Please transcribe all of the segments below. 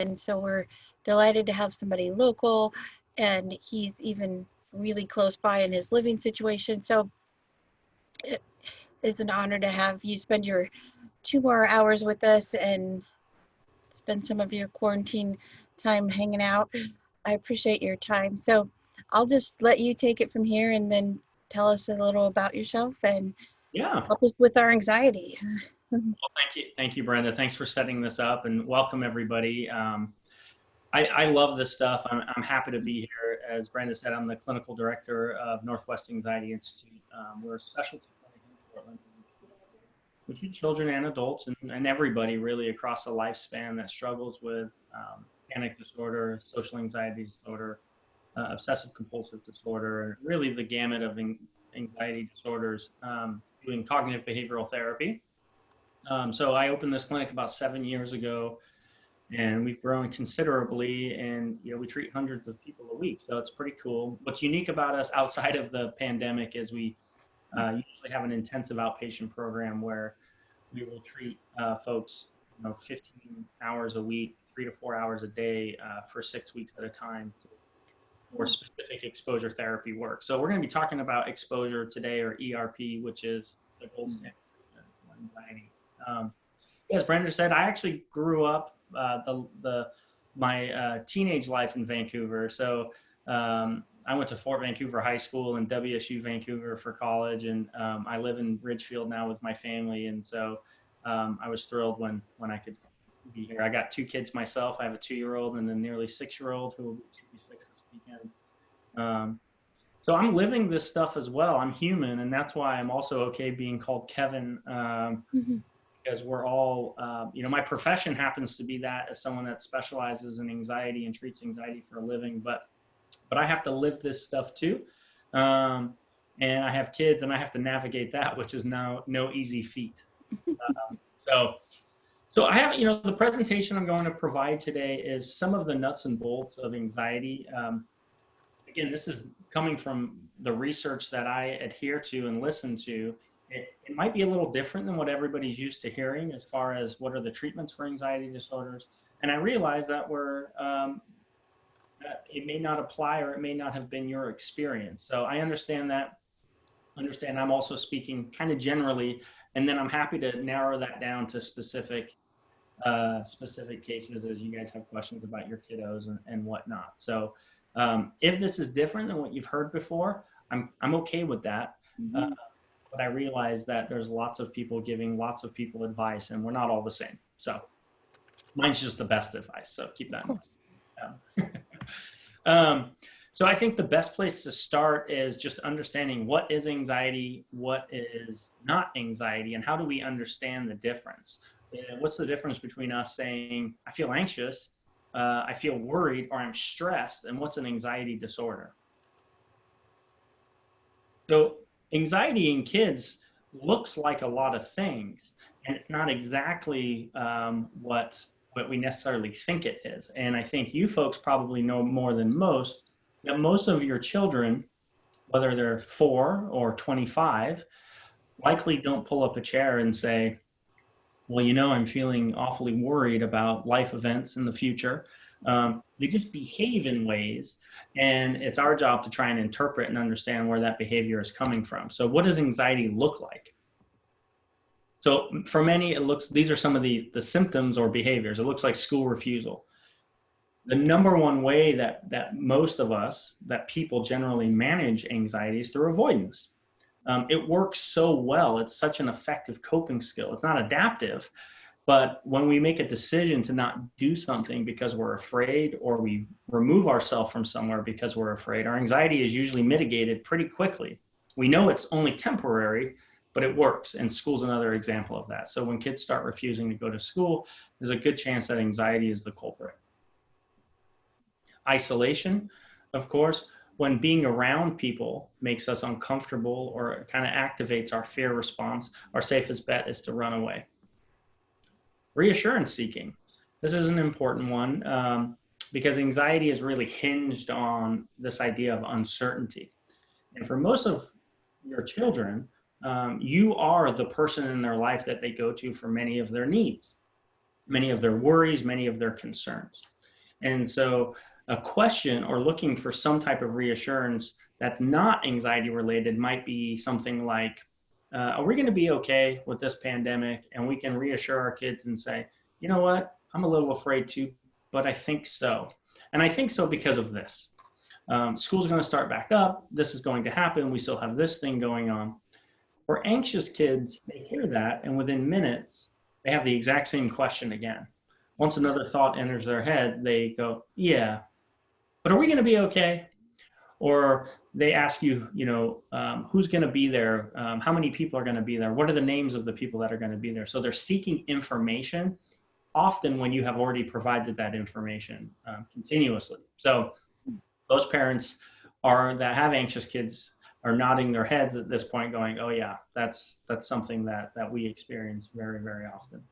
And so we're delighted to have somebody local, and he's even really close by in his living situation. So it is an honor to have you spend your 2 more hours with us and spend some of your quarantine time hanging out. I appreciate your time. So I'll just let you take it from here and then tell us a little about yourself and Yeah. help us with our anxiety. Well, thank you, Brenda. Thanks for setting this up, and welcome everybody. I love this stuff. I'm happy to be here. As Brenda said, I'm the clinical director of Northwest Anxiety Institute. We're a specialty clinic in Portland. We treat children and adults and everybody really across the lifespan that struggles with panic disorder, social anxiety disorder, obsessive compulsive disorder, really the gamut of anxiety disorders, doing cognitive behavioral therapy. So I opened this clinic about 7 years ago, and we've grown considerably, and we treat hundreds of people a week, so it's pretty cool. What's unique about us outside of the pandemic is we usually have an intensive outpatient program where we will treat folks 15 hours a week, 3 to 4 hours a day for 6 weeks at a time for specific exposure therapy work. So we're going to be talking about exposure today, or ERP, which is the gold standard treatment for anxiety. As Brenda said, I actually grew up my teenage life in Vancouver. So I went to Fort Vancouver High School and WSU Vancouver for college, and I live in Ridgefield now with my family. And so I was thrilled when I could be here. I got 2 kids myself. I have a 2-year-old and a nearly 6-year-old who will be 6 this weekend. So I'm living this stuff as well. I'm human, and that's why I'm also okay being called Kevin. Because we're all, my profession happens to be that, as someone that specializes in anxiety and treats anxiety for a living, but I have to live this stuff too. And I have kids, and I have to navigate that, which is now no easy feat. So I have, the presentation I'm going to provide today is some of the nuts and bolts of anxiety. Again, this is coming from the research that I adhere to and listen to. It might be a little different than what everybody's used to hearing as far as what are the treatments for anxiety disorders. And I realize that that it may not apply, or it may not have been your experience. So I understand that. I'm also speaking kind of generally, and then I'm happy to narrow that down to specific cases as you guys have questions about your kiddos and whatnot. So if this is different than what you've heard before, I'm okay with that. But I realize that there's lots of people giving lots of people advice, and we're not all the same. So mine's just the best advice. So keep that in mind. So I think the best place to start is just understanding what is anxiety, what is not anxiety, and how do we understand the difference? What's the difference between us saying, I feel anxious, I feel worried, or I'm stressed, and what's an anxiety disorder? So anxiety in kids looks like a lot of things, and it's not exactly what we necessarily think it is. And I think you folks probably know more than most that most of your children, whether they're 4 or 25, likely don't pull up a chair and say, well, I'm feeling awfully worried about life events in the future. They just behave in ways, and it's our job to try and interpret and understand where that behavior is coming from. So what does anxiety look like? So for many, these are some of the symptoms or behaviors. It looks like school refusal. The number one way that most of us, that people generally manage anxiety, is through avoidance. It works so well. It's such an effective coping skill. It's not adaptive, but when we make a decision to not do something because we're afraid, or we remove ourselves from somewhere because we're afraid, our anxiety is usually mitigated pretty quickly. We know it's only temporary, but it works. And school's another example of that. So when kids start refusing to go to school, there's a good chance that anxiety is the culprit. Isolation, of course. When being around people makes us uncomfortable or kind of activates our fear response, our safest bet is to run away. Reassurance seeking. This is an important one because anxiety is really hinged on this idea of uncertainty. And for most of your children, you are the person in their life that they go to for many of their needs. many of their worries, many of their concerns. And so a question or looking for some type of reassurance that's not anxiety related might be something like, are we going to be okay with this pandemic? And we can reassure our kids and say, you know what, I'm a little afraid too, but I think so. And I think so because of this. School's going to start back up. This is going to happen. We still have this thing going on. For anxious kids, they hear that, and within minutes, they have the exact same question again. Once another thought enters their head, they go, yeah, but are we going to be okay? Or they ask you, who's going to be there? How many people are going to be there? What are the names of the people that are going to be there? So they're seeking information, often when you have already provided that information continuously. So those parents that have anxious kids are nodding their heads at this point, going, "Oh yeah, that's something that we experience very, very often."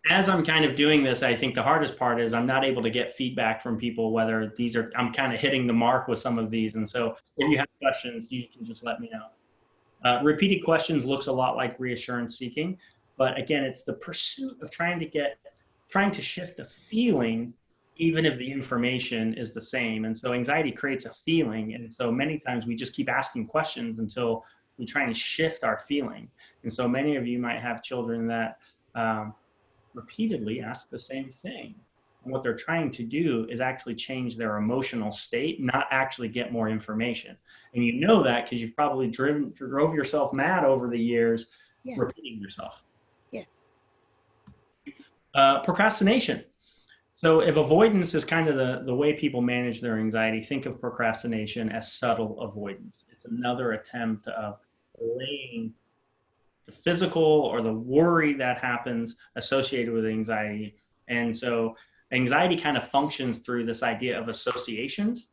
As I'm kind of doing this, I think the hardest part is I'm not able to get feedback from people whether I'm kind of hitting the mark with some of these. And so if you have questions, you can just let me know. Repeated questions looks a lot like reassurance seeking, but again, it's the pursuit of trying to shift a feeling, even if the information is the same. And so anxiety creates a feeling. And so many times we just keep asking questions until we try and shift our feeling. And so many of you might have children that repeatedly ask the same thing. And what they're trying to do is actually change their emotional state, not actually get more information. And you know that because you've probably drove yourself mad over the years, repeating yourself. Yes. Procrastination. So if avoidance is kind of the way people manage their anxiety, think of procrastination as subtle avoidance. It's another attempt of delaying the physical or the worry that happens associated with anxiety. And so anxiety kind of functions through this idea of associations.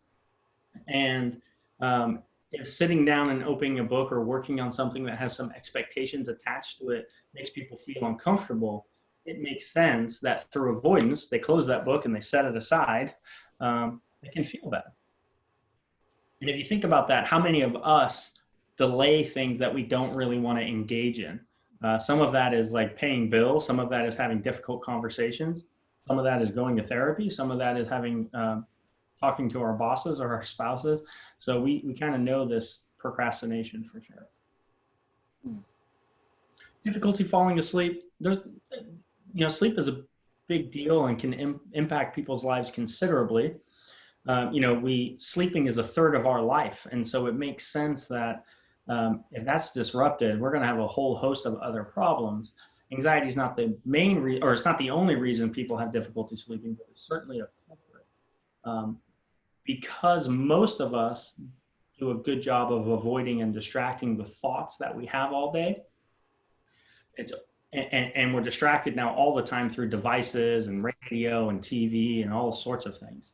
And if sitting down and opening a book or working on something that has some expectations attached to it makes people feel uncomfortable, it makes sense that through avoidance, they close that book and they set it aside. They can feel that. And if you think about that, how many of us delay things that we don't really want to engage in? Some of that is like paying bills. Some of that is having difficult conversations. Some of that is going to therapy. Some of that is talking to our bosses or our spouses. So we kind of know this procrastination for sure. Difficulty falling asleep. Sleep is a big deal and can impact people's lives considerably. Sleeping is a third of our life. And so it makes sense that if that's disrupted, we're going to have a whole host of other problems. Anxiety is not the main or it's not the only reason people have difficulty sleeping, but it's certainly a culprit. Because most of us do a good job of avoiding and distracting the thoughts that we have all day. And we're distracted now all the time through devices and radio and TV and all sorts of things.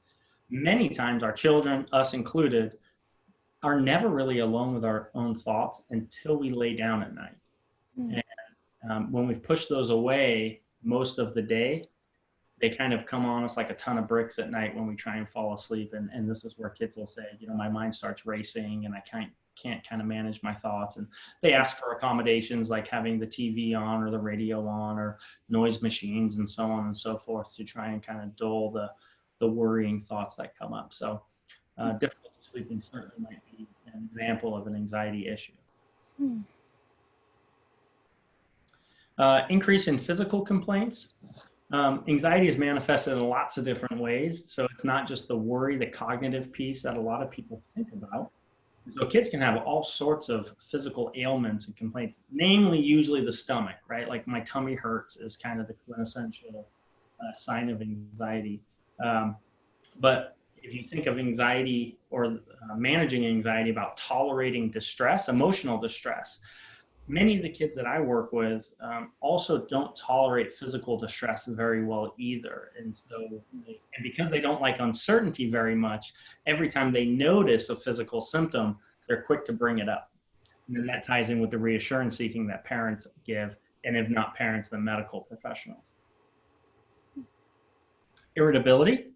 Many times our children, us included, are never really alone with our own thoughts until we lay down at night. And when we've pushed those away most of the day, they kind of come on us like a ton of bricks at night when we try and fall asleep. And this is where kids will say, my mind starts racing and I can't kind of manage my thoughts. And they ask for accommodations like having the TV on or the radio on or noise machines and so on and so forth to try and kind of dull the worrying thoughts that come up. So difficulty sleeping certainly might be an example of an anxiety issue. Increase in physical complaints. Anxiety is manifested in lots of different ways. So it's not just the worry, the cognitive piece that a lot of people think about. So kids can have all sorts of physical ailments and complaints, namely usually the stomach, right? Like my tummy hurts is kind of the quintessential sign of anxiety. But if you think of anxiety or managing anxiety about tolerating distress, emotional distress, many of the kids that I work with also don't tolerate physical distress very well either. And so, because they don't like uncertainty very much, every time they notice a physical symptom, they're quick to bring it up. And then that ties in with the reassurance seeking that parents give, and if not parents, then medical professionals. Irritability.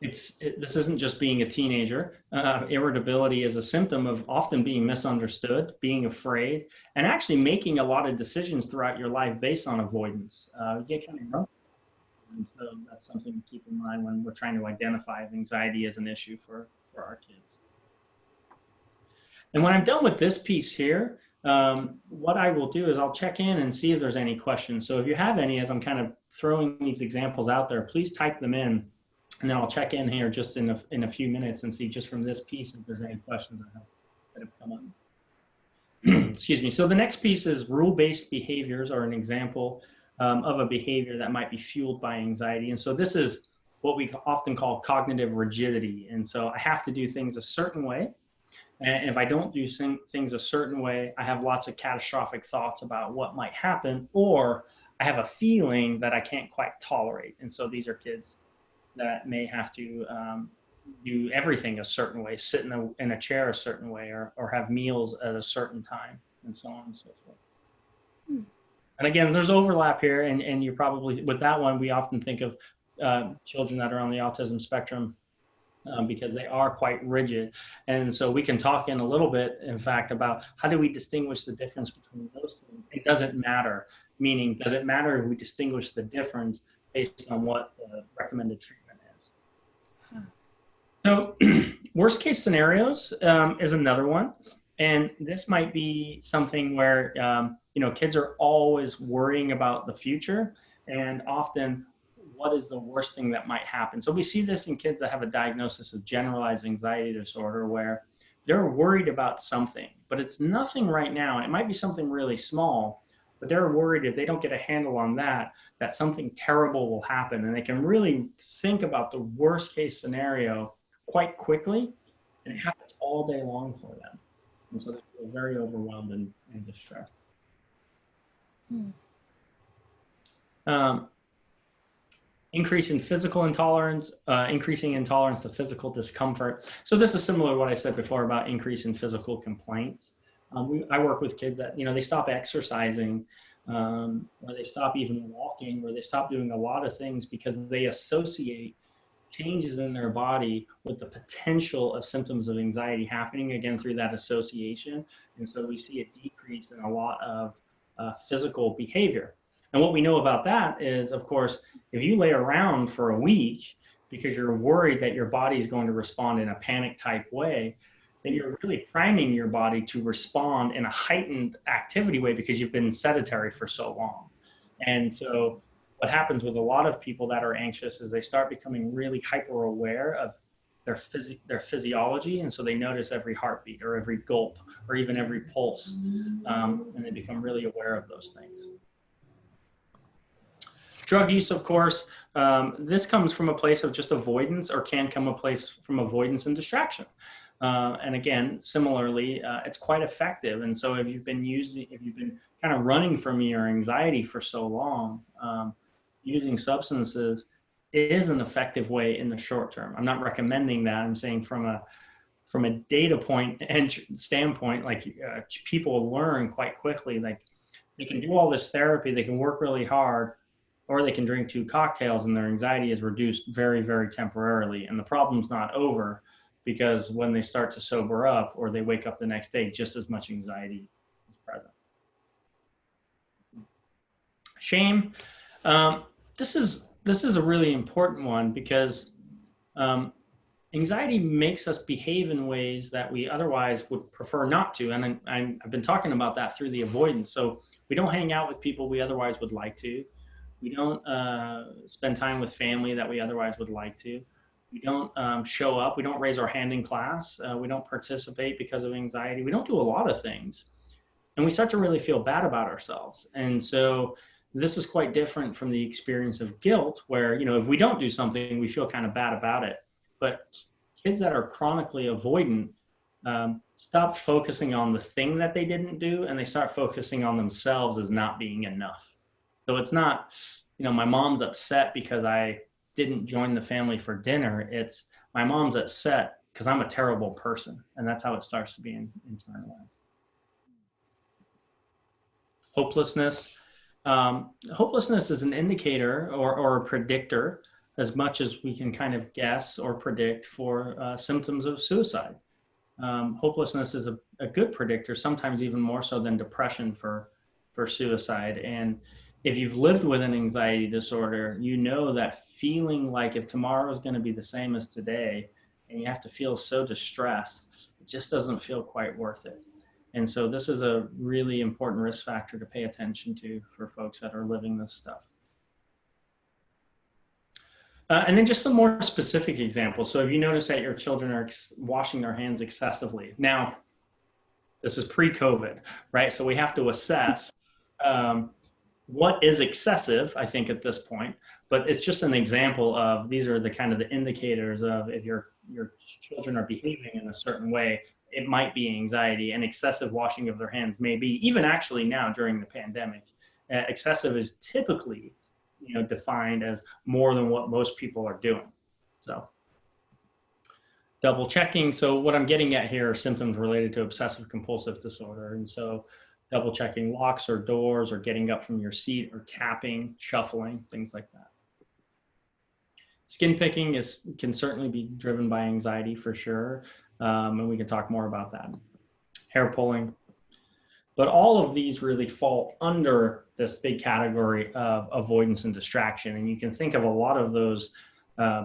this isn't just being a teenager. Irritability is a symptom of often being misunderstood, being afraid, and actually making a lot of decisions throughout your life based on avoidance. You get kind of grumpy. And so that's something to keep in mind when we're trying to identify if anxiety is an issue for our kids. And when I'm done with this piece here, what I will do is I'll check in and see if there's any questions. So if you have any, as I'm kind of throwing these examples out there, please type them in. And then I'll check in here just in a few minutes and see just from this piece if there's any questions that have come up. Excuse me. So the next piece is rule-based behaviors are an example of a behavior that might be fueled by anxiety. And so this is what we often call cognitive rigidity. And so I have to do things a certain way. And if I don't do things a certain way, I have lots of catastrophic thoughts about what might happen, or I have a feeling that I can't quite tolerate. And so these are kids that may have to do everything a certain way, sit in a chair a certain way, or have meals at a certain time, and so on and so forth. And again, there's overlap here, and you probably, with that one, we often think of children that are on the autism spectrum because they are quite rigid. And so we can talk in a little bit, in fact, about how do we distinguish the difference between those things. It doesn't matter, meaning does it matter if we distinguish the difference based on what the recommended treatment is? So worst case scenarios is another one. And this might be something where, kids are always worrying about the future, and often what is the worst thing that might happen. So we see this in kids that have a diagnosis of generalized anxiety disorder, where they're worried about something, but it's nothing right now. And it might be something really small, but they're worried if they don't get a handle on that something terrible will happen. And they can really think about the worst case scenario quite quickly, and it happens all day long for them. And so they feel very overwhelmed and distressed. Increase in physical intolerance, increasing intolerance to physical discomfort. So this is similar to what I said before about increase in physical complaints. I work with kids that, they stop exercising, or they stop even walking, or they stop doing a lot of things because they associate changes in their body with the potential of symptoms of anxiety happening, again, through that association. And so we see a decrease in a lot of physical behavior. And what we know about that is, of course, if you lay around for a week because you're worried that your body is going to respond in a panic type way, then you're really priming your body to respond in a heightened activity way because you've been sedentary for so long. And so what happens with a lot of people that are anxious is they start becoming really hyper aware of their physiology. And so they notice every heartbeat or every gulp or even every pulse. And they become really aware of those things. Drug use, of course, this comes from a place of just avoidance, or can come a place from avoidance and distraction. And again, similarly, it's quite effective. And so if you've been kind of running from your anxiety for so long, using substances is an effective way in the short term. I'm not recommending that. I'm saying from a data point and standpoint, like people learn quite quickly, like they can do all this therapy, they can work really hard, or they can drink 2 cocktails and their anxiety is reduced very, very temporarily. And the problem's not over, because when they start to sober up or they wake up the next day, just as much anxiety is present. Shame. This is a really important one, because anxiety makes us behave in ways that we otherwise would prefer not to. And I've been talking about that through the avoidance. So we don't hang out with people we otherwise would like to. We don't spend time with family that we otherwise would like to. We don't show up. We don't raise our hand in class. We don't participate because of anxiety. We don't do a lot of things. And we start to really feel bad about ourselves. And so this is quite different from the experience of guilt, where, if we don't do something, we feel kind of bad about it. But kids that are chronically avoidant stop focusing on the thing that they didn't do, and they start focusing on themselves as not being enough. So it's not, my mom's upset because I didn't join the family for dinner. It's my mom's upset because I'm a terrible person. And that's how it starts to be internalized. Hopelessness. Hopelessness is an indicator or a predictor as much as we can kind of guess or predict for symptoms of suicide. Hopelessness is a good predictor, sometimes even more so than depression for suicide. And if you've lived with an anxiety disorder, you know that feeling like if tomorrow is going to be the same as today, and you have to feel so distressed, it just doesn't feel quite worth it. And so this is a really important risk factor to pay attention to for folks that are living this stuff. And then just some more specific examples. So if you notice that your children are washing their hands excessively. Now, this is pre-COVID, right? So we have to assess what is excessive, I think, at this point. But it's just an example of, these are the kind of the indicators of if your children are behaving in a certain way, it might be anxiety, and excessive washing of their hands may be, even actually now during the pandemic. Excessive is typically defined as more than what most people are doing. So double checking. So what I'm getting at here are symptoms related to obsessive compulsive disorder. And so double checking locks or doors, or getting up from your seat, or tapping, shuffling, things like that. Skin picking can certainly be driven by anxiety for sure. And we can talk more about that. Hair pulling. But all of these really fall under this big category of avoidance and distraction. And you can think of a lot of those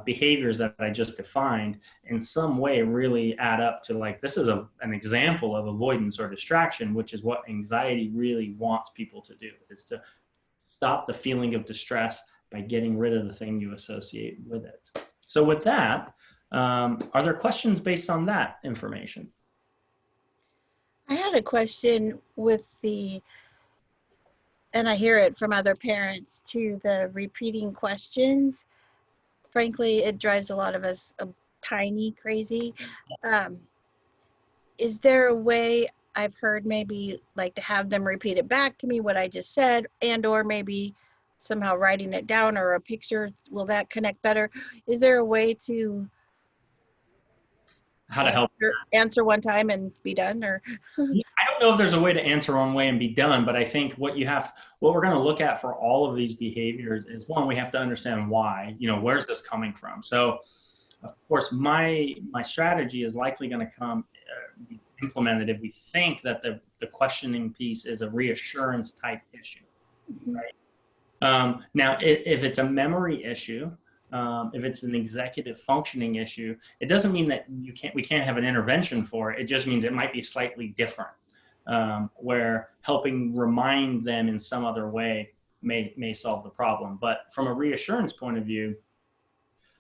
behaviors that I just defined in some way really add up to, like, this is an example of avoidance or distraction, which is what anxiety really wants people to do, is to stop the feeling of distress by getting rid of the thing you associate with it. So with that, are there questions based on that information? I had a question with and I hear it from other parents too, the repeating questions. Frankly, it drives a lot of us tiny crazy. Is there a way, I've heard maybe like to have them repeat it back to me, what I just said, and or maybe somehow writing it down or a picture, will that connect better? Is there a way to How to help? Answer one time and be done? Or I don't know if there's a way to answer one way and be done, but I think what we're going to look at for all of these behaviors is, one, we have to understand why, where's this coming from? So of course, my strategy is likely going to be implemented if we think that the questioning piece is a reassurance type issue, right? Now, if it's a memory issue, if it's an executive functioning issue, it doesn't mean that we can't have an intervention for it. It just means it might be slightly different, where helping remind them in some other way may solve the problem. But from a reassurance point of view,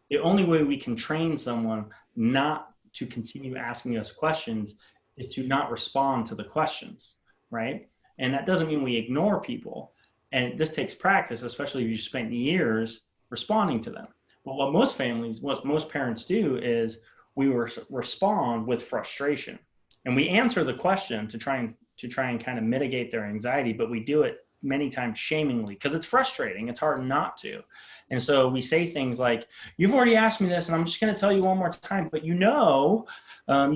the only way we can train someone not to continue asking us questions is to not respond to the questions, right? And that doesn't mean we ignore people. And this takes practice, especially if you spent years responding to them. Well, what most parents do is we respond with frustration, and we answer the question to try and kind of mitigate their anxiety, but we do it many times shamingly because it's frustrating. It's hard not to. And so we say things like, you've already asked me this, and I'm just going to tell you one more time, but you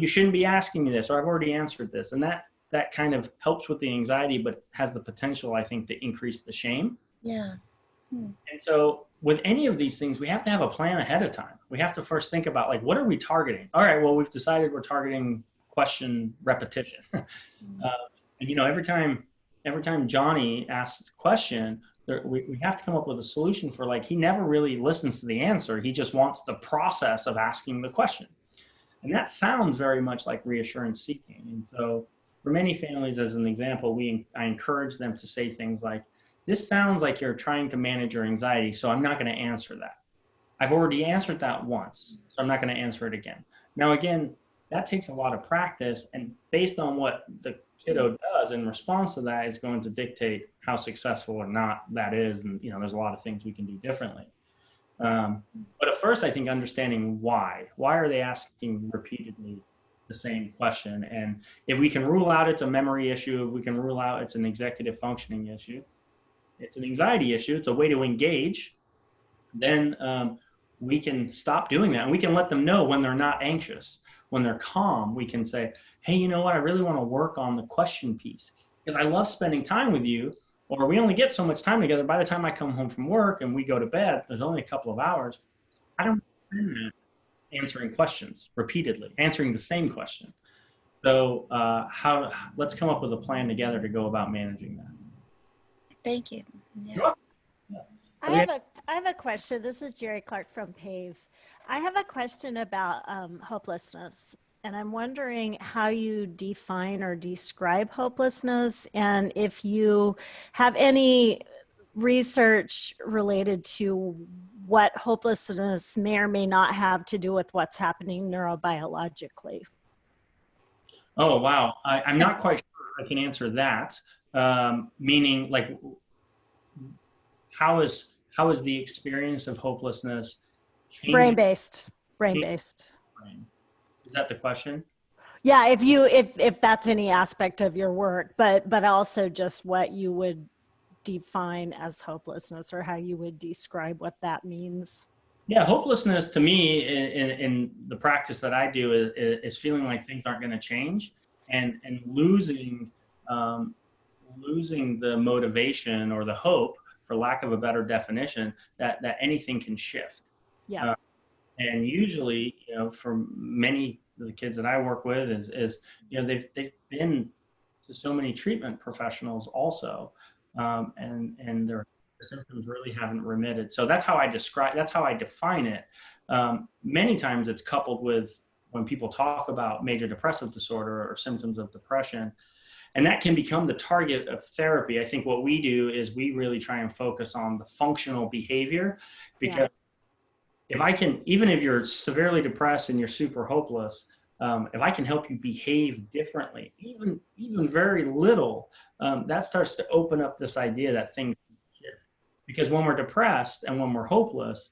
shouldn't be asking me this, or I've already answered this. And that kind of helps with the anxiety, but has the potential, I think, to increase the shame. Yeah. And so with any of these things, we have to have a plan ahead of time. We have to first think about, like, what are we targeting? All right, well, we've decided we're targeting question repetition. And every time Johnny asks a question, we have to come up with a solution for, like, he never really listens to the answer. He just wants the process of asking the question. And that sounds very much like reassurance seeking. And so for many families, as an example, I encourage them to say things like, this sounds like you're trying to manage your anxiety, so I'm not going to answer that. I've already answered that once, so I'm not going to answer it again. Now, again, that takes a lot of practice, and based on what the kiddo does in response to that is going to dictate how successful or not that is. And, there's a lot of things we can do differently. But at first, I think understanding why are they asking repeatedly the same question? And if we can rule out it's a memory issue, if we can rule out it's an executive functioning issue, it's an anxiety issue, it's a way to engage, then we can stop doing that. And we can let them know when they're not anxious. When they're calm, we can say, hey, you know what? I really want to work on the question piece because I love spending time with you, or we only get so much time together. By the time I come home from work and we go to bed, there's only a couple of hours. I don't spend that answering questions repeatedly, answering the same question. So let's come up with a plan together to go about managing that. Thank you. Yeah. Sure. Yeah. I have a question. This is Jerry Clark from PAVE. I have a question about hopelessness, and I'm wondering how you define or describe hopelessness, and if you have any research related to what hopelessness may or may not have to do with what's happening neurobiologically. Oh, wow. I'm not quite sure I can answer that. Meaning, like, how is the experience of hopelessness changing? Brain-based. Is that the question? Yeah, if that's any aspect of your work, but also just what you would define as hopelessness, or how you would describe what that means. Yeah, hopelessness to me in the practice that I do is feeling like things aren't going to change, and um, losing the motivation or the hope, for lack of a better definition, that anything can shift. Yeah. Uh, and usually, for many of the kids that I work with is they've been to so many treatment professionals also, and their symptoms really haven't remitted. So that's how I define it. Many times it's coupled with when people talk about major depressive disorder or symptoms of depression, and that can become the target of therapy. I think what we do is we really try and focus on the functional behavior, because if I can, even if you're severely depressed and you're super hopeless, if I can help you behave differently, even very little, that starts to open up this idea that things shift. Because when we're depressed and when we're hopeless,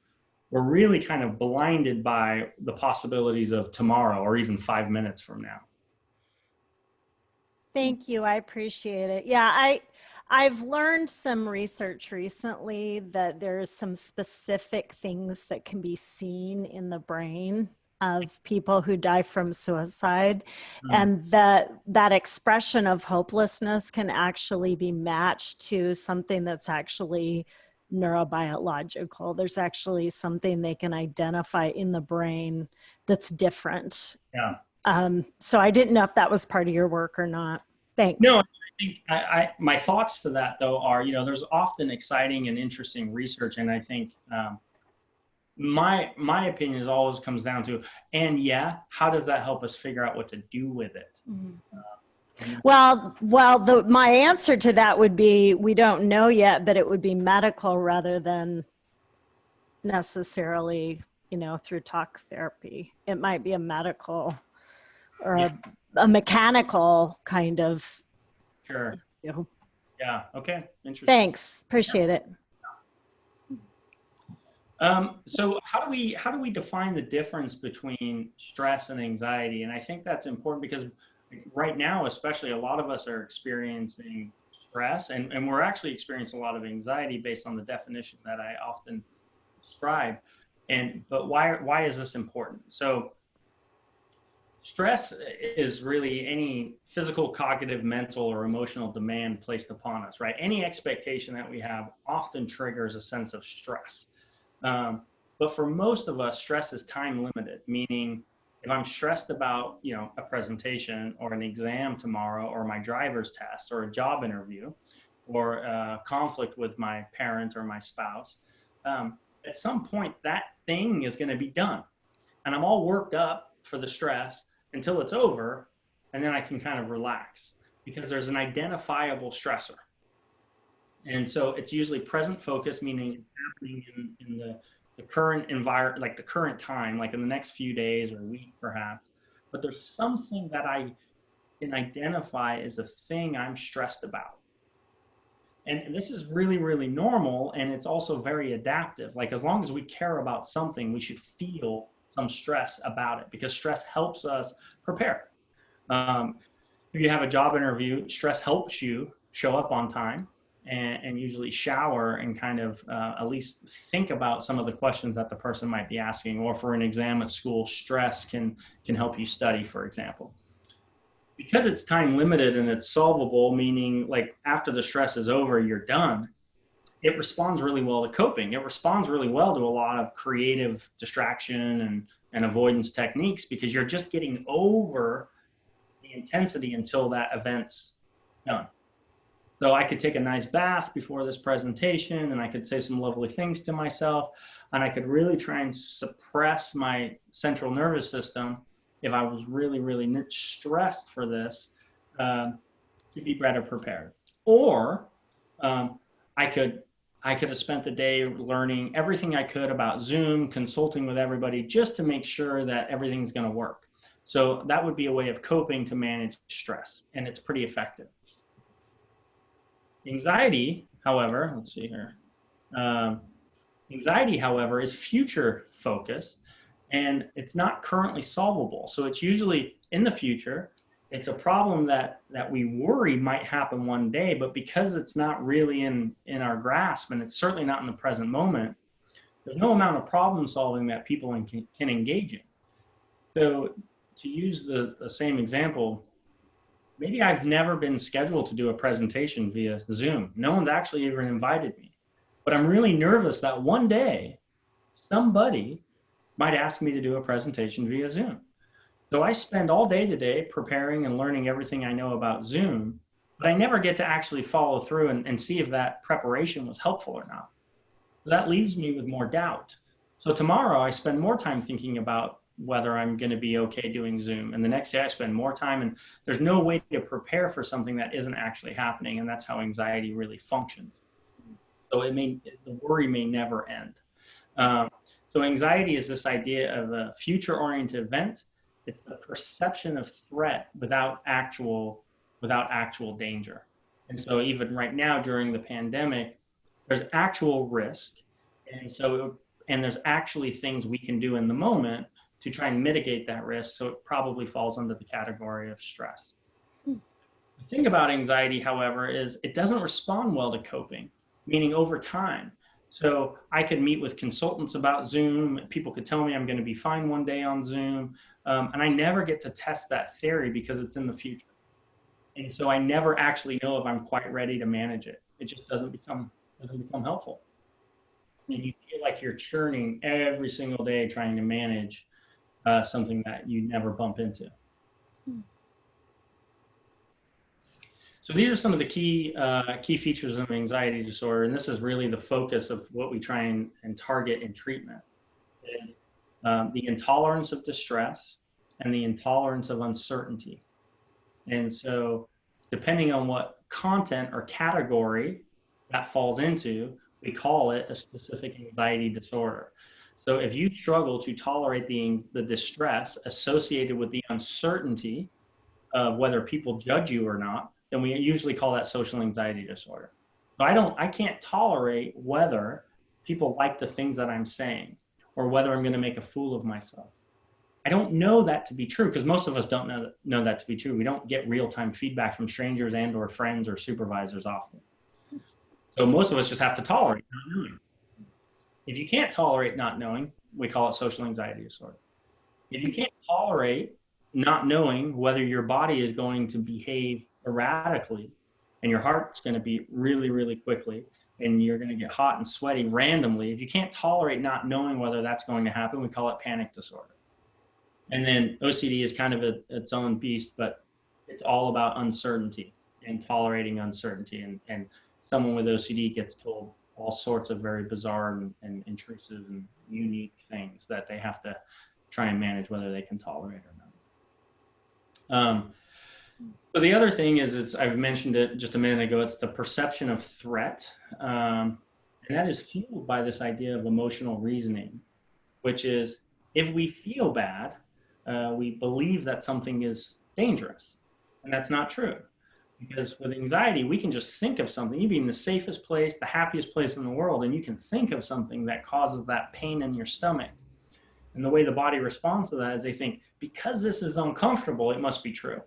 we're really kind of blinded by the possibilities of tomorrow or even 5 minutes from now. Thank you. I appreciate it. Yeah, I've learned some research recently that there's some specific things that can be seen in the brain of people who die from suicide, and that expression of hopelessness can actually be matched to something that's actually neurobiological. There's actually something they can identify in the brain that's different. Yeah. So I didn't know if that was part of your work or not. Thanks. No, I think my thoughts to that though are, there's often exciting and interesting research, and I think my opinion is always comes down to, and how does that help us figure out what to do with it? Mm-hmm. Well, my answer to that would be we don't know yet, but it would be medical rather than necessarily, through talk therapy. It might be a medical or a mechanical kind of. Sure. Yeah. Okay. Interesting. Thanks. Appreciate it. So how do we define the difference between stress and anxiety? And I think that's important because right now, especially, a lot of us are experiencing stress, and we're actually experiencing a lot of anxiety based on the definition that I often describe. But why is this important? So stress is really any physical, cognitive, mental, or emotional demand placed upon us, right? Any expectation that we have often triggers a sense of stress. But for most of us, stress is time limited, meaning if I'm stressed about, a presentation or an exam tomorrow, or my driver's test, or a job interview, or a conflict with my parent or my spouse, at some point that thing is going to be done. And I'm all worked up for the stress until it's over, and then I can kind of relax because there's an identifiable stressor. And so it's usually present focus, meaning it's happening in the current environment, like the current time, like in the next few days or week perhaps. But there's something that I can identify as the thing I'm stressed about. And this is really, really normal, and it's also very adaptive. Like, as long as we care about something, we should feel some stress about it, because stress helps us prepare. If you have a job interview, stress helps you show up on time and usually shower and kind of at least think about some of the questions that the person might be asking. Or for an exam at school, stress can help you study, for example. Because it's time limited and it's solvable, meaning like after the stress is over, you're done. it responds really well to coping. It responds really well to a lot of creative distraction and avoidance techniques, because you're just getting over the intensity until that event's done. So I could take a nice bath before this presentation, and I could say some lovely things to myself, and I could really try and suppress my central nervous system if I was really, really stressed for this, to be better prepared. Or I could have spent the day learning everything I could about Zoom, consulting with everybody just to make sure that everything's going to work. So that would be a way of coping to manage stress, and it's pretty effective. Anxiety, however, let's see here. Anxiety, however, is future focused, and it's not currently solvable. So it's usually in the future. It's a problem that we worry might happen one day, but because it's not really in our grasp, and it's certainly not in the present moment, there's no amount of problem solving that people can engage in. So to use the same example, maybe I've never been scheduled to do a presentation via Zoom. No one's actually even invited me. But I'm really nervous that one day somebody might ask me to do a presentation via Zoom. So I spend all day today preparing and learning everything I know about Zoom, but I never get to actually follow through and see if that preparation was helpful or not. So that leaves me with more doubt. So tomorrow I spend more time thinking about whether I'm going to be okay doing Zoom. And the next day I spend more time, and there's no way to prepare for something that isn't actually happening. And that's how anxiety really functions. So the worry may never end. So anxiety is this idea of a future-oriented event. It's the perception of threat without actual danger. And so even right now during the pandemic, there's actual risk. And there's actually things we can do in the moment to try and mitigate that risk. So it probably falls under the category of stress. The thing about anxiety, however, is it doesn't respond well to coping, meaning over time. So I could meet with consultants about Zoom. People could tell me I'm going to be fine one day on Zoom. And I never get to test that theory because it's in the future. And so I never actually know if I'm quite ready to manage it. It just doesn't become helpful. And you feel like you're churning every single day trying to manage something that you never bump into. So these are some of the key features of anxiety disorder, and this is really the focus of what we try and target in treatment. Is the intolerance of distress and the intolerance of uncertainty. And so depending on what content or category that falls into, we call it a specific anxiety disorder. So if you struggle to tolerate the distress associated with the uncertainty of whether people judge you or not, then we usually call that social anxiety disorder. So I can't tolerate whether people like the things that I'm saying or whether I'm going to make a fool of myself. I don't know that to be true because most of us don't know that to be true. We don't get real-time feedback from strangers and or friends or supervisors often. So most of us just have to tolerate not knowing. If you can't tolerate not knowing, we call it social anxiety disorder. If you can't tolerate not knowing whether your body is going to behave erratically and your heart's going to beat really, really quickly and you're going to get hot and sweaty randomly, if you can't tolerate not knowing whether that's going to happen, we call it panic disorder. And then OCD is kind of its own beast, but it's all about uncertainty and tolerating uncertainty. And someone with OCD gets told all sorts of very bizarre and intrusive and unique things that they have to try and manage whether they can tolerate or not. So the other thing is I've mentioned it just a minute ago, it's the perception of threat. And that is fueled by this idea of emotional reasoning, which is if we feel bad, we believe that something is dangerous. And that's not true. Because with anxiety, we can just think of something. You be in the safest place, the happiest place in the world, and you can think of something that causes that pain in your stomach. And the way the body responds to that is they think, because this is uncomfortable, it must be true.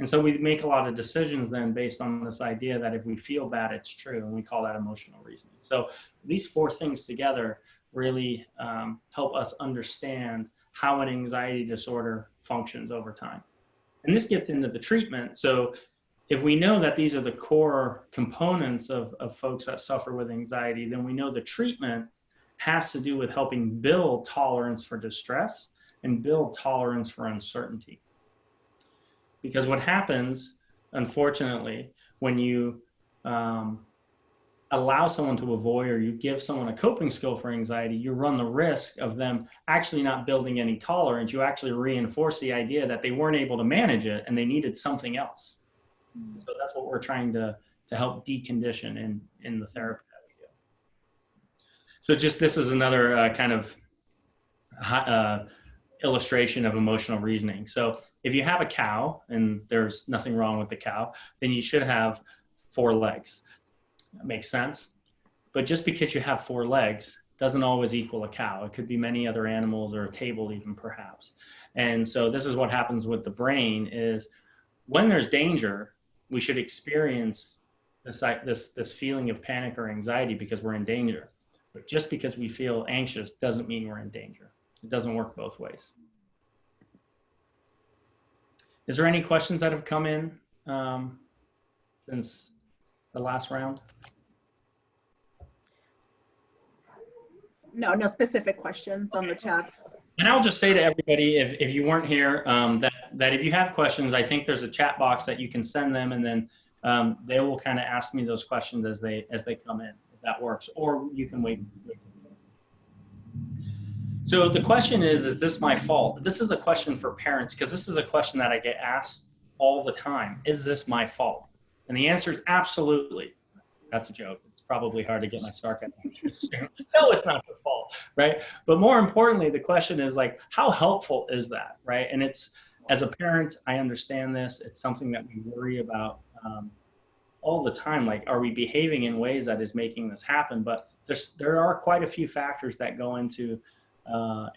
And so we make a lot of decisions then based on this idea that if we feel bad, it's true. And we call that emotional reasoning. So these four things together really help us understand how an anxiety disorder functions over time. And this gets into the treatment. So if we know that these are the core components of folks that suffer with anxiety, then we know the treatment has to do with helping build tolerance for distress and build tolerance for uncertainty. Because what happens, unfortunately, when you allow someone to avoid, or you give someone a coping skill for anxiety, you run the risk of them actually not building any tolerance. You actually reinforce the idea that they weren't able to manage it and they needed something else. So that's what we're trying to help decondition in the therapy that we do. So just this is another kind of illustration of emotional reasoning. So if you have a cow, and there's nothing wrong with the cow, then you should have 4 legs. That makes sense. But just because you have 4 legs doesn't always equal a cow. It could be many other animals, or a table even, perhaps. And so this is what happens with the brain is when there's danger, we should experience this feeling of panic or anxiety because we're in danger. But just because we feel anxious doesn't mean we're in danger. It doesn't work both ways. Is there any questions that have come in since the last round? No specific questions on the chat. And I'll just say to everybody, if you weren't here, that if you have questions, I think there's a chat box that you can send them, and then they will kind of ask me those questions as they come in, if that works, or you can wait. So the question is this my fault? This is a question for parents, because this is a question that I get asked all the time. Is this my fault? And the answer is absolutely. That's a joke. It's probably hard to get my sarcasm answers soon. No, it's not your fault, right? But more importantly, the question is like, how helpful is that, right? And it's, as a parent, I understand this. It's something that we worry about all the time. Like, are we behaving in ways that is making this happen? But there are quite a few factors that go into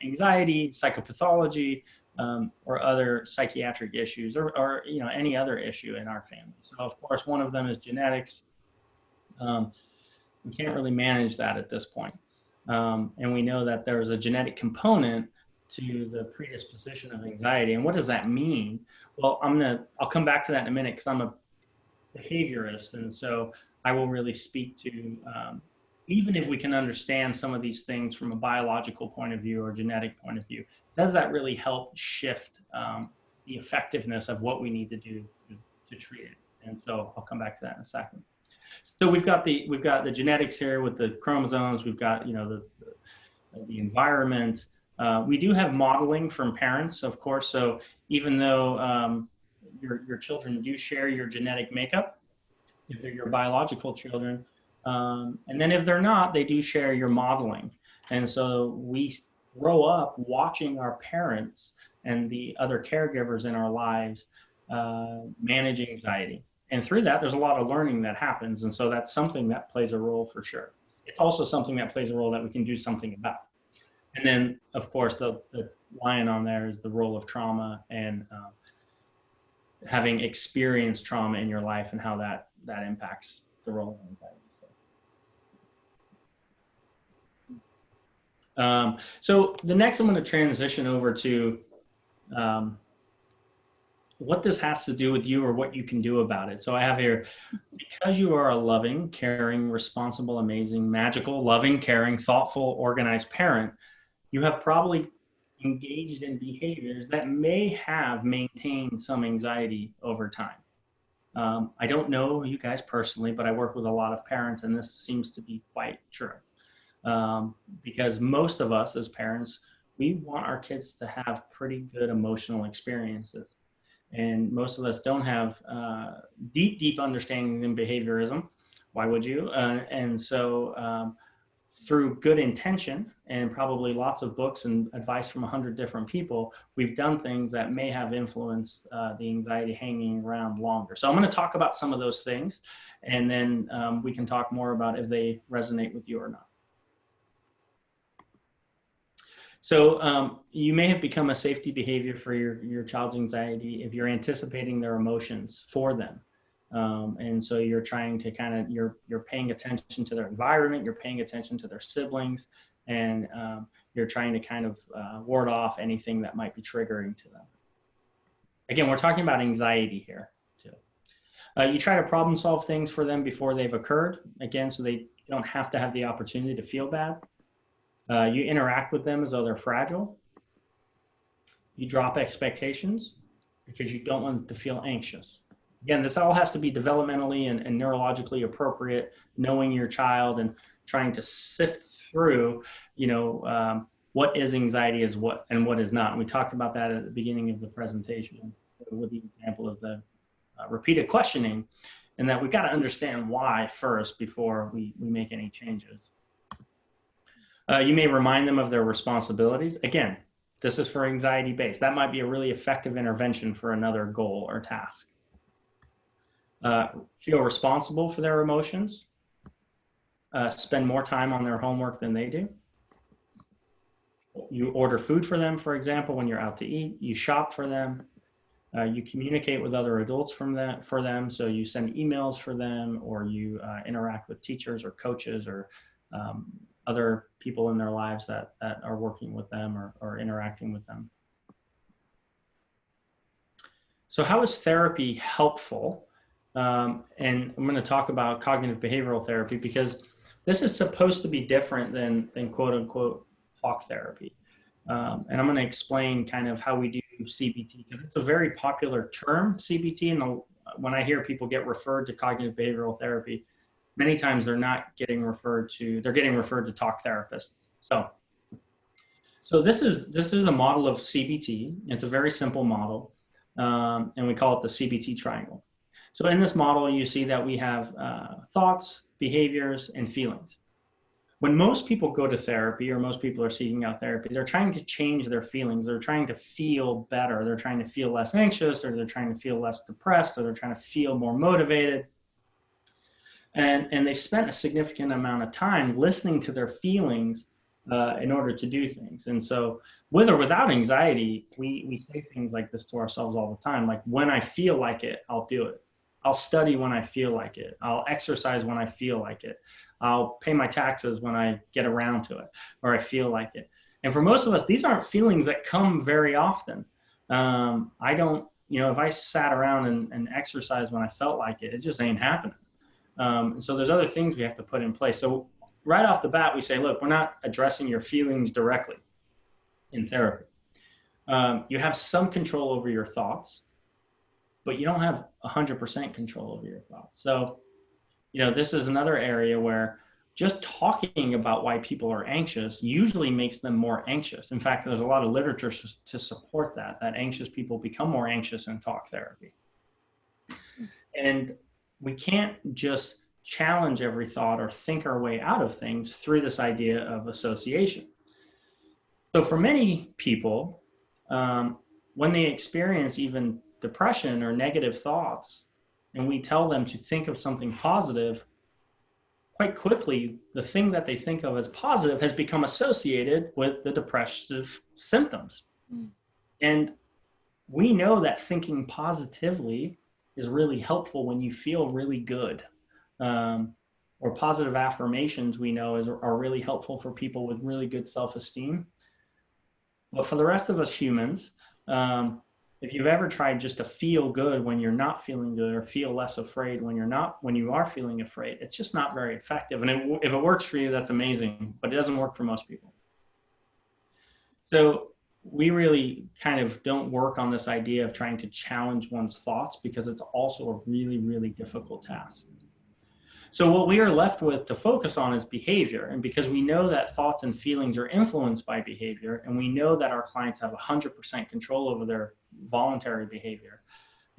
anxiety, psychopathology, or other psychiatric issues, or any other issue in our family. So of course, one of them is genetics. We can't really manage that at this point. And we know that there's a genetic component to the predisposition of anxiety. And what does that mean? Well, I'll come back to that in a minute, because I'm a behaviorist. And so I will really speak to, even if we can understand some of these things from a biological point of view or genetic point of view, does that really help shift the effectiveness of what we need to do to treat it? And so I'll come back to that in a second. So we've got the genetics here with the chromosomes. We've got the environment. We do have modeling from parents, of course. So even though your children do share your genetic makeup, if they're your biological children, and then if they're not, they do share your modeling. And so we grow up watching our parents and the other caregivers in our lives manage anxiety. And through that, there's a lot of learning that happens. And so that's something that plays a role for sure. It's also something that plays a role that we can do something about. And then, of course, the line on there is the role of trauma and having experienced trauma in your life and how that impacts the role of anxiety. So the next, I'm going to transition over to what this has to do with you, or what you can do about it. So I have here, because you are a loving, caring, responsible, amazing, magical, loving, caring, thoughtful, organized parent, you have probably engaged in behaviors that may have maintained some anxiety over time. I don't know you guys personally, but I work with a lot of parents, and this seems to be quite true. Because most of us as parents, we want our kids to have pretty good emotional experiences. And most of us don't have deep understanding in behaviorism. Why would you? And so through good intention and probably lots of books and advice from 100 different people, we've done things that may have influenced the anxiety hanging around longer. So I'm going to talk about some of those things, and then we can talk more about if they resonate with you or not. So you may have become a safety behavior for your child's anxiety if you're anticipating their emotions for them. And so you're trying to you're paying attention to their environment, you're paying attention to their siblings, and you're trying to ward off anything that might be triggering to them. Again, we're talking about anxiety here too. You try to problem solve things for them before they've occurred, again, so they don't have to have the opportunity to feel bad. You interact with them as though they're fragile. You drop expectations because you don't want them to feel anxious. Again, this all has to be developmentally and neurologically appropriate, knowing your child and trying to sift through, what is anxiety is what and what is not. And we talked about that at the beginning of the presentation with the example of the repeated questioning, and that we've got to understand why first before we make any changes. You may remind them of their responsibilities. Again, this is for anxiety based. That might be a really effective intervention for another goal or task. Feel responsible for their emotions. Spend more time on their homework than they do. You order food for them, for example, when you're out to eat. You shop for them. You communicate with other adults for them. So you send emails for them, or you interact with teachers or coaches or other people in their lives that are working with them or interacting with them. So how is therapy helpful? And I'm going to talk about cognitive behavioral therapy because this is supposed to be different than quote unquote talk therapy. And I'm going to explain kind of how we do CBT, because it's a very popular term, CBT. And when I hear people get referred to cognitive behavioral therapy, many times they're not getting referred to, they're getting referred to talk therapists. So this is a model of CBT. It's a very simple model. And we call it the CBT triangle. So in this model, you see that we have thoughts, behaviors, and feelings. When most people go to therapy, or most people are seeking out therapy, they're trying to change their feelings. They're trying to feel better. They're trying to feel less anxious, or they're trying to feel less depressed, or they're trying to feel more motivated. And they've spent a significant amount of time listening to their feelings in order to do things. And so with or without anxiety, we say things like this to ourselves all the time, like, when I feel like it, I'll do it. I'll study when I feel like it. I'll exercise when I feel like it. I'll pay my taxes when I get around to it, or I feel like it. And for most of us, these aren't feelings that come very often. I don't, if I sat around and exercised when I felt like it, it just ain't happening. So there's other things we have to put in place. So right off the bat, we say, look, we're not addressing your feelings directly in therapy. You have some control over your thoughts, but you don't have 100% control over your thoughts. So, this is another area where just talking about why people are anxious usually makes them more anxious. In fact, there's a lot of literature to support that anxious people become more anxious in talk therapy. And we can't just challenge every thought or think our way out of things through this idea of association. So for many people, when they experience even depression or negative thoughts, and we tell them to think of something positive, quite quickly, the thing that they think of as positive has become associated with the depressive symptoms. And we know that thinking positively is really helpful when you feel really good. Or positive affirmations, we know, are really helpful for people with really good self-esteem. But for the rest of us humans, if you've ever tried just to feel good when you're not feeling good, or feel less afraid when you are feeling afraid, it's just not very effective. And if it works for you, that's amazing, but it doesn't work for most people. So we really kind of don't work on this idea of trying to challenge one's thoughts, because it's also a really, really difficult task. So what we are left with to focus on is behavior. And because we know that thoughts and feelings are influenced by behavior, and we know that our clients have 100% control over their voluntary behavior,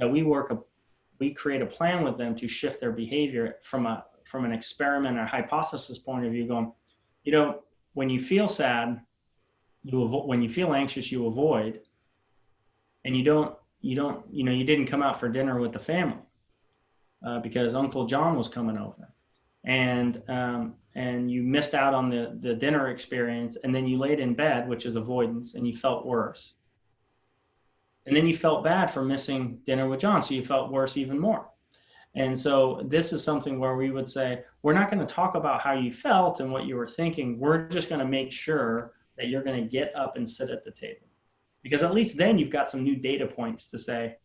that we create a plan with them to shift their behavior from an experiment or hypothesis point of view, going, when you feel sad, when you feel anxious, you avoid, and you didn't come out for dinner with the family. Because Uncle John was coming over, and you missed out on the dinner experience, and then you laid in bed, which is avoidance, and you felt worse. And then you felt bad for missing dinner with John, so you felt worse even more. And so this is something where we would say, we're not going to talk about how you felt and what you were thinking. We're just going to make sure that you're going to get up and sit at the table. Because at least then you've got some new data points to say,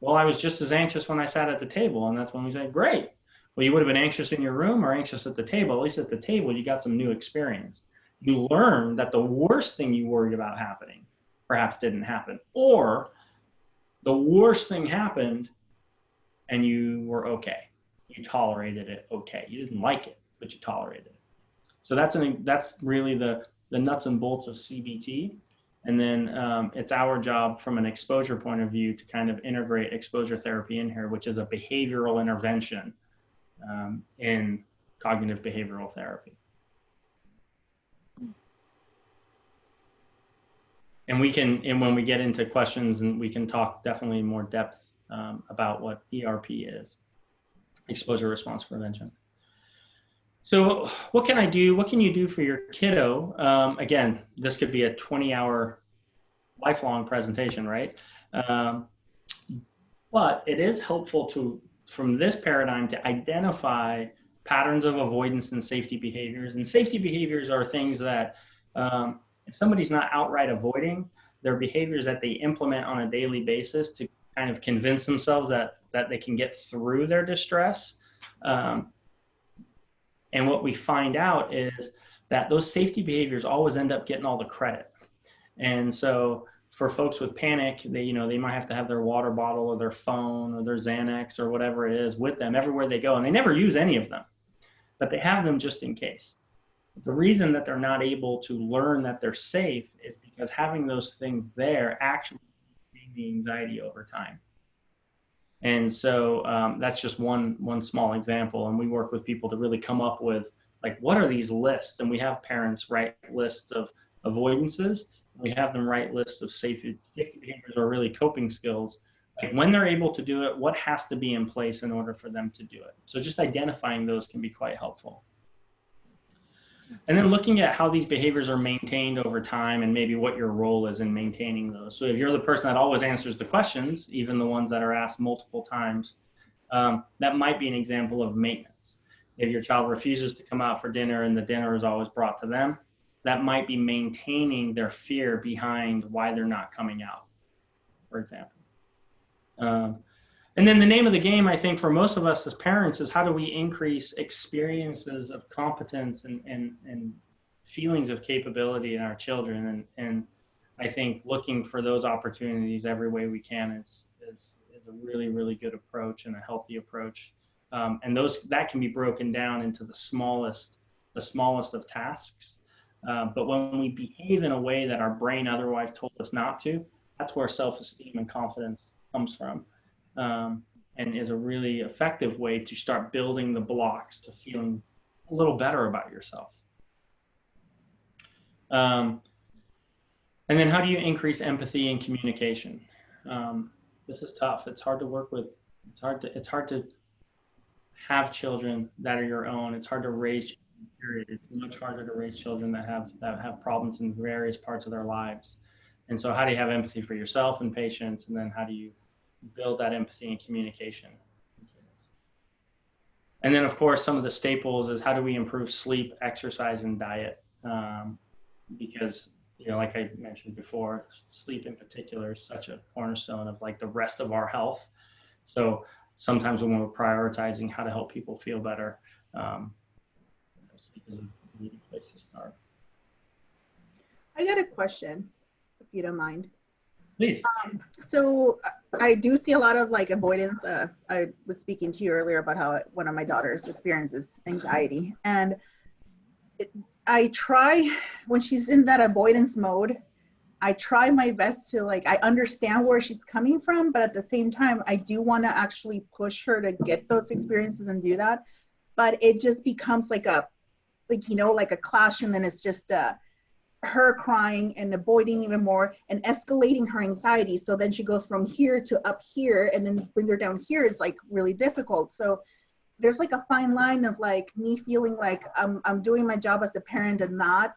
well, I was just as anxious when I sat at the table. And that's when we say, great. Well, you would have been anxious in your room or anxious at the table. At least at the table, you got some new experience. You learned that the worst thing you worried about happening perhaps didn't happen, or the worst thing happened and you were okay. You tolerated it okay. You didn't like it, but you tolerated it. So that's really the nuts and bolts of CBT. And then it's our job from an exposure point of view to kind of integrate exposure therapy in here, which is a behavioral intervention in cognitive behavioral therapy. And when we get into questions, and we can talk definitely in more depth about what ERP is, exposure response prevention. So what can I do? What can you do for your kiddo? Again, this could be a 20-hour lifelong presentation, right? But it is helpful from this paradigm to identify patterns of avoidance and safety behaviors. And safety behaviors are things that if somebody's not outright avoiding, they're behaviors that they implement on a daily basis to kind of convince themselves that they can get through their distress. And what we find out is that those safety behaviors always end up getting all the credit. And so for folks with panic, they might have to have their water bottle or their phone or their Xanax or whatever it is with them everywhere they go. And they never use any of them, but they have them just in case. The reason that they're not able to learn that they're safe is because having those things there actually creates the anxiety over time. And so that's just one small example. And we work with people to really come up with, like, what are these lists? And we have parents write lists of avoidances. We have them write lists of safety behaviors or really coping skills. Like when they're able to do it, what has to be in place in order for them to do it? So just identifying those can be quite helpful. And then looking at how these behaviors are maintained over time and maybe what your role is in maintaining those. So if you're the person that always answers the questions, even the ones that are asked multiple times, that might be an example of maintenance. If your child refuses to come out for dinner and the dinner is always brought to them, that might be maintaining their fear behind why they're not coming out, for example. And then the name of the game, I think, for most of us as parents is how do we increase experiences of competence and feelings of capability in our children. And I think looking for those opportunities every way we can is a really, really good approach and a healthy approach. And that can be broken down into the smallest of tasks. But when we behave in a way that our brain otherwise told us not to, that's where self-esteem and confidence comes from. And is a really effective way to start building the blocks to feeling a little better about yourself. And then how do you increase empathy and communication? This is tough. It's hard to work with. It's hard to have children that are your own. It's hard to raise children, period. It's much harder to raise children that have problems in various parts of their lives. And so how do you have empathy for yourself and patience? And then how do you build that empathy and communication? And then, of course, some of the staples is how do we improve sleep, exercise, and diet? Because, like I mentioned before, sleep in particular is such a cornerstone of like the rest of our health. So sometimes when we're prioritizing how to help people feel better, sleep is a really good place to start. I got a question, if you don't mind. Please. So I do see a lot of like avoidance. I was speaking to you earlier about how one of my daughters experiences anxiety, and I try, when she's in that avoidance mode, I try my best to I understand where she's coming from, but at the same time, I do want to actually push her to get those experiences and do that. But it just becomes like a clash, and then it's just her crying and avoiding even more and escalating her anxiety. So then she goes from here to up here, and then bring her down here is like really difficult. So there's like a fine line of like me feeling like I'm doing my job as a parent and not,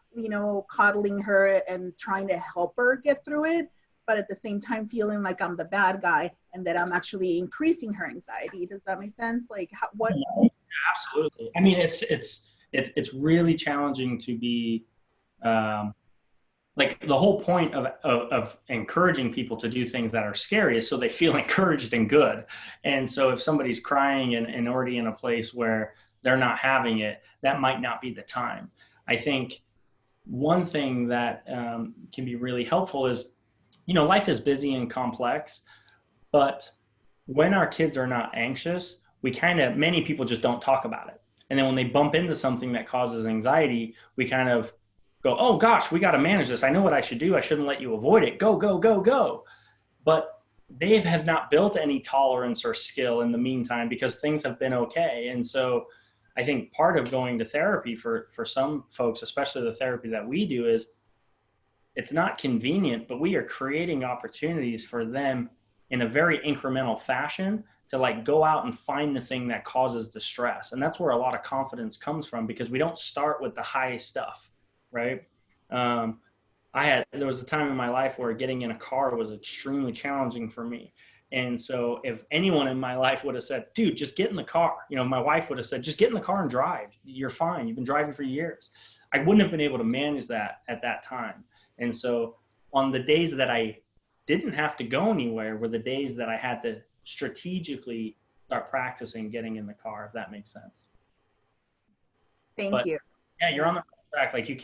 coddling her and trying to help her get through it, but at the same time feeling like I'm the bad guy and that I'm actually increasing her anxiety. Does that make sense? Like what? Absolutely. I mean, it's really challenging to be like the whole point of encouraging people to do things that are scary is so they feel encouraged and good. And so if somebody's crying and already in a place where they're not having it, that might not be the time. I think one thing that can be really helpful is, life is busy and complex, but when our kids are not anxious, many people just don't talk about it. And then when they bump into something that causes anxiety, we kind of go, oh gosh, we got to manage this. I know what I should do. I shouldn't let you avoid it. Go, go, go, go. But they have not built any tolerance or skill in the meantime because things have been okay. And so I think part of going to therapy for some folks, especially the therapy that we do, is it's not convenient, but we are creating opportunities for them in a very incremental fashion to like go out and find the thing that causes distress. And that's where a lot of confidence comes from, because we don't start with the high stuff, right? There was a time in my life where getting in a car was extremely challenging for me. And so if anyone in my life would have said, dude, just get in the car, my wife would have said, just get in the car and drive. You're fine. You've been driving for years. I wouldn't have been able to manage that at that time. And so on the days that I didn't have to go anywhere were the days that I had to strategically start practicing getting in the car, if that makes sense. Thank you. Yeah, you're on the right track. Like you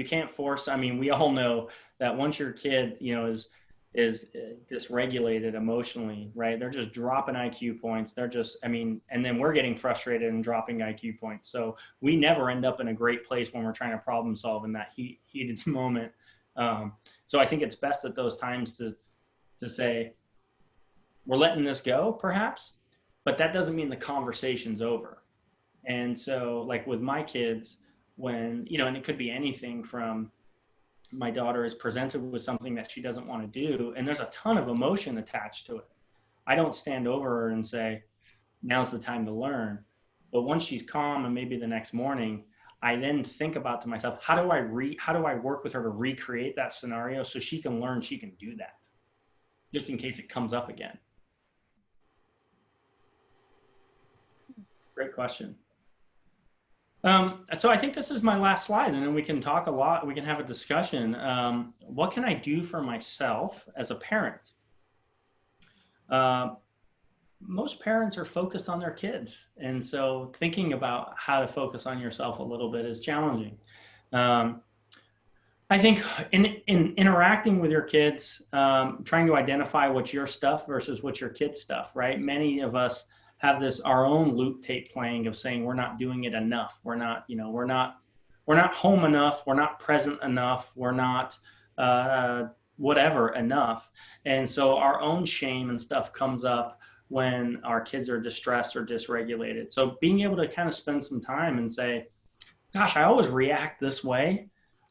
can't force. I mean, we all know that once your kid, is dysregulated emotionally, right? They're just dropping IQ points. And then we're getting frustrated and dropping IQ points. So we never end up in a great place when we're trying to problem solve in that heated moment. So I think it's best at those times to say, we're letting this go, perhaps, but that doesn't mean the conversation's over. And so like with my kids, when, and it could be anything from my daughter is presented with something that she doesn't want to do, and there's a ton of emotion attached to it. I don't stand over her and say, now's the time to learn. But once she's calm and maybe the next morning, I then think about to myself, how do I work with her to recreate that scenario so she can learn she can do that, just in case it comes up again. Great question. So I think this is my last slide, and then we can talk a lot. We can have a discussion. What can I do for myself as a parent? Most parents are focused on their kids. And so thinking about how to focus on yourself a little bit is challenging. I think in interacting with your kids, trying to identify what's your stuff versus what's your kid's stuff, right? Many of us have our own loop tape playing of saying we're not doing it enough. We're not home enough. We're not present enough. We're not whatever enough. And so our own shame and stuff comes up when our kids are distressed or dysregulated. So being able to kind of spend some time and say, gosh, I always react this way.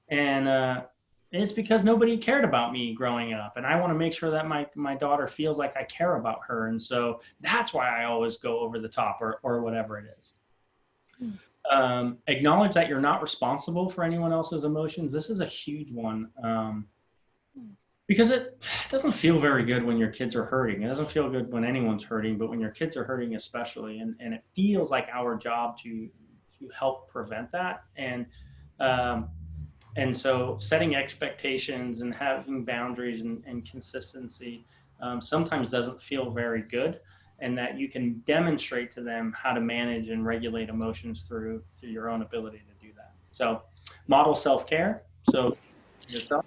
And it's because nobody cared about me growing up. And I want to make sure that my daughter feels like I care about her. And so that's why I always go over the top or whatever it is. Acknowledge that you're not responsible for anyone else's emotions. This is a huge one. Because it doesn't feel very good when your kids are hurting. It doesn't feel good when anyone's hurting, but when your kids are hurting especially. And it feels like our job to help prevent that. And so setting expectations and having boundaries and consistency sometimes doesn't feel very good, and that you can demonstrate to them how to manage and regulate emotions through your own ability to do that. So model self-care. So yourself.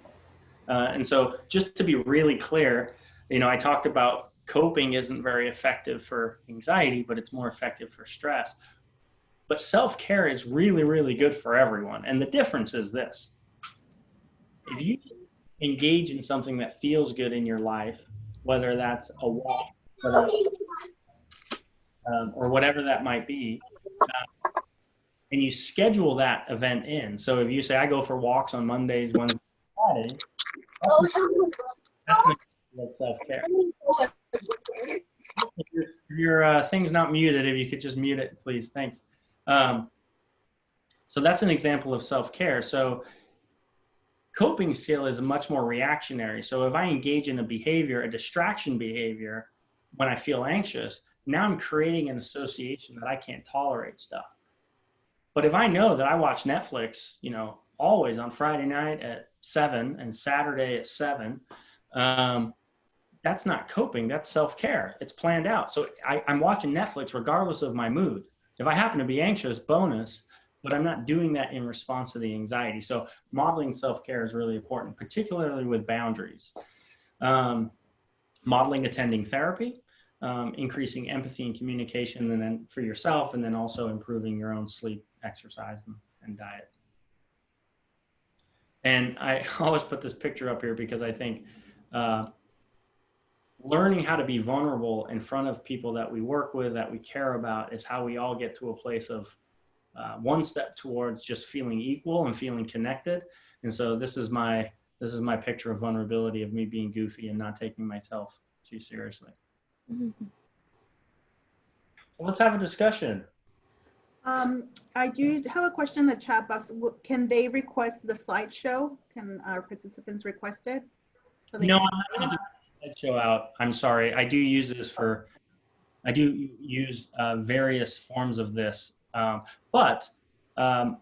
And so just to be really clear, I talked about coping isn't very effective for anxiety, but it's more effective for stress. But self-care is really, really good for everyone. And the difference is this. If you engage in something that feels good in your life, whether that's a walk or whatever that might be, and you schedule that event in. So if you say, I go for walks on Mondays, Wednesdays, Fridays, that's an example of self-care. If your thing's not muted, if you could just mute it, please. Thanks. So that's an example of self-care. So coping skill is much more reactionary. So if I engage in a distraction behavior, when I feel anxious, now I'm creating an association that I can't tolerate stuff. But if I know that I watch Netflix, always on Friday night at 7 and Saturday at 7. That's not coping. That's self-care. It's planned out. So I'm watching Netflix regardless of my mood. If I happen to be anxious, bonus, but I'm not doing that in response to the anxiety. So modeling self-care is really important, particularly with boundaries. Modeling attending therapy, increasing empathy and communication, and then for yourself, and then also improving your own sleep, exercise, and diet. And I always put this picture up here because I think learning how to be vulnerable in front of people that we work with, that we care about, is how we all get to a place of one step towards just feeling equal and feeling connected. And so this is my picture of vulnerability, of me being goofy and not taking myself too seriously. Mm-hmm. Well, let's have a discussion. I do have a question in the chat box. Can they request the slideshow? Can our participants request it? So No, I'm not going to do the slideshow out. I'm sorry. I do use this for, I do use various forms of this, but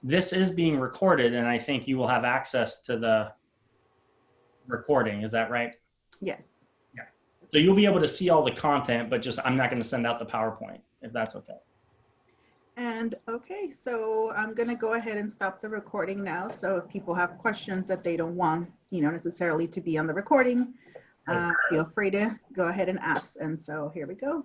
this is being recorded, and I think you will have access to the recording. Is that right? Yes. Yeah. So you'll be able to see all the content, but just I'm not going to send out the PowerPoint, if that's okay. And okay, so I'm going to go ahead and stop the recording now. So if people have questions that they don't want, necessarily to be on the recording, feel free to go ahead and ask. And so here we go.